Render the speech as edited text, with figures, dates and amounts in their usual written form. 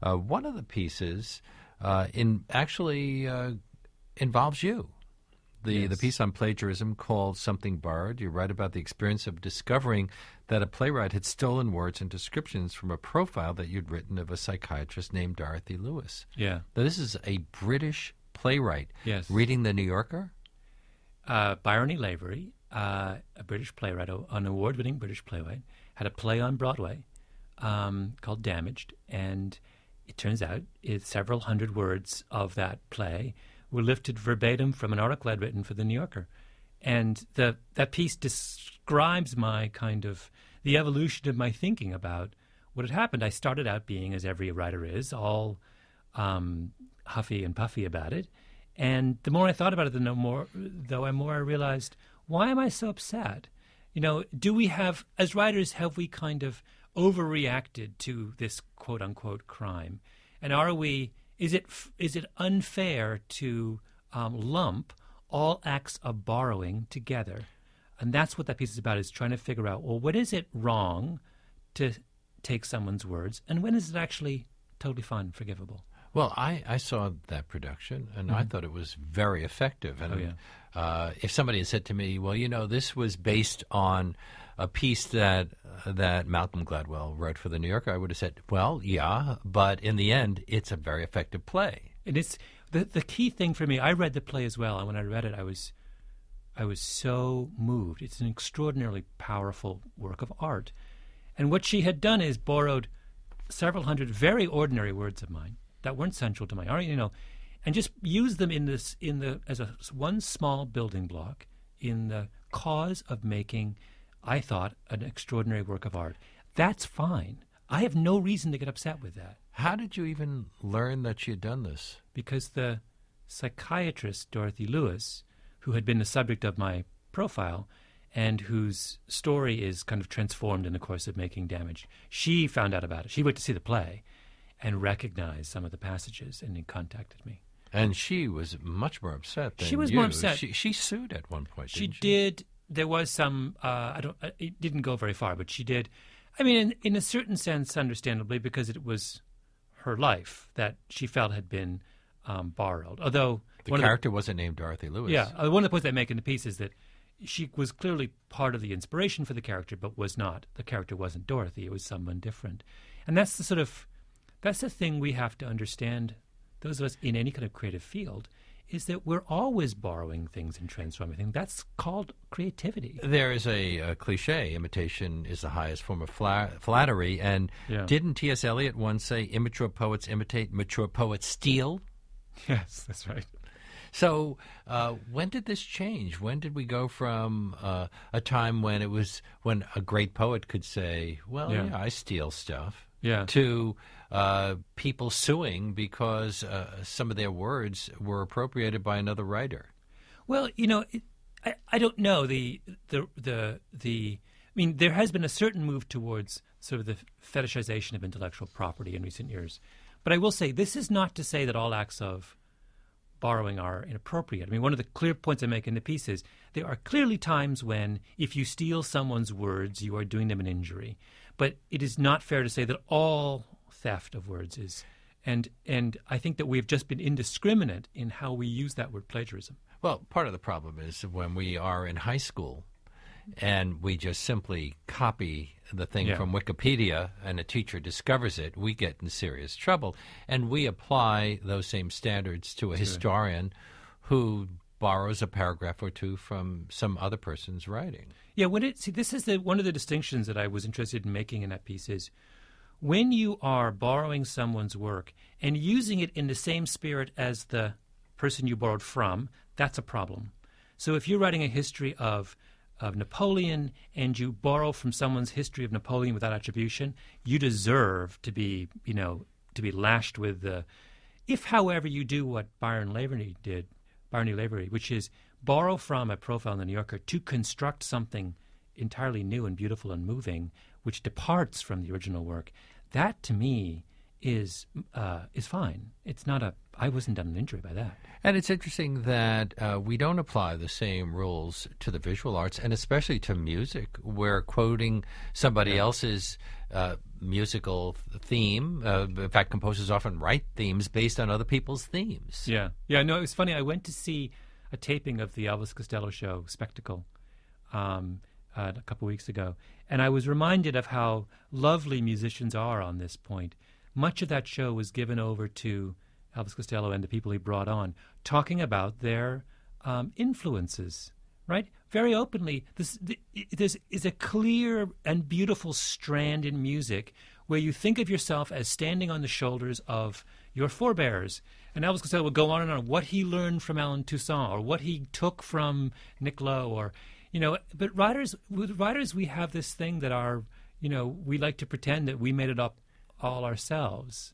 One of the pieces involves you. The piece on plagiarism called Something Borrowed. You write about the experience of discovering that a playwright had stolen words and descriptions from a profile that you'd written of a psychiatrist named Dorothy Lewis. Yeah. Now, this is a British playwright. Yes. Reading The New Yorker? Byron E. Lavery, a British playwright, an award-winning British playwright, had a play on Broadway called Damaged, and it turns out several hundred words of that play were lifted verbatim from an article I'd written for The New Yorker. And that piece describes the evolution of my thinking about what had happened. I started out being, as every writer is, all huffy and puffy about it. And the more I thought about it, the more I realized, why am I so upset? Do we have, as writers, have we kind of overreacted to this quote-unquote crime? And is it unfair to lump all acts of borrowing together? And that's what that piece is about, is trying to figure out, well, when is it wrong to take someone's words, and when is it actually totally fine and forgivable? Well, I saw that production, and I thought it was very effective. And if somebody had said to me, well, this was based on a piece that Malcolm Gladwell wrote for The New Yorker, I would have said, well, yeah, but in the end, it's a very effective play. And it's the key thing for me. I read the play as well, and when I read it, I was so moved. It's an extraordinarily powerful work of art. And what she had done is borrowed several hundred very ordinary words of mine that weren't central to my art, and just used them as one small building block in the cause of making, I thought, an extraordinary work of art. That's fine. I have no reason to get upset with that. How did you even learn that she had done this? Because the psychiatrist, Dorothy Lewis, who had been the subject of my profile and whose story is kind of transformed in the course of making Damage, she found out about it. She went to see the play and recognized some of the passages and then contacted me. And she was much more upset than you. She was more upset. She sued at one point, She didn't she? did. There was some, it didn't go very far, but she did. I mean, in a certain sense, understandably, because it was her life that she felt had been borrowed. Although the character wasn't named Dorothy Lewis. Yeah. One of the points I make in the piece is that she was clearly part of the inspiration for the character, but was not. The character wasn't Dorothy. It was someone different. And that's the thing we have to understand, those of us in any kind of creative field, is that we're always borrowing things and transforming things. That's called creativity. There is a cliche, imitation is the highest form of flattery. And didn't T.S. Eliot once say, immature poets imitate, mature poets steal? Yes, that's right. So when did this change? When did we go from a time when a great poet could say, well, I steal stuff, to people suing because some of their words were appropriated by another writer? Well, I don't know. There has been a certain move towards sort of the fetishization of intellectual property in recent years. But I will say, this is not to say that all acts of borrowing are inappropriate. I mean, one of the clear points I make in the piece is there are clearly times when if you steal someone's words, you are doing them an injury. But it is not fair to say that all theft of words is. And I think that we've just been indiscriminate in how we use that word plagiarism. Well, part of the problem is when we are in high school and we just simply copy the thing from Wikipedia and a teacher discovers it, we get in serious trouble. And we apply those same standards to a historian who borrows a paragraph or two from some other person's writing. Yeah, this is one of the distinctions that I was interested in making in that piece is when you are borrowing someone's work and using it in the same spirit as the person you borrowed from, that's a problem. So if you're writing a history of Napoleon and you borrow from someone's history of Napoleon without attribution, you deserve to be lashed with the. If, however, you do what Byron E. Lavery, which is borrow from a profile in The New Yorker to construct something entirely new and beautiful and moving, which departs from the original work, that to me is fine. It's not I wasn't done an injury by that. And it's interesting that we don't apply the same rules to the visual arts, and especially to music. We're quoting somebody else's musical theme. In fact, composers often write themes based on other people's themes. Yeah. No, it was funny. I went to see a taping of the Elvis Costello show, Spectacle, a couple weeks ago, and I was reminded of how lovely musicians are on this point. Much of that show was given over to Elvis Costello and the people he brought on, talking about their influences, right? Very openly, this is a clear and beautiful strand in music where you think of yourself as standing on the shoulders of your forebears. And Elvis Costello would go on and on what he learned from Alan Toussaint or what he took from Nick Lowe or, but with writers, we have this thing that we like to pretend that we made it up all ourselves.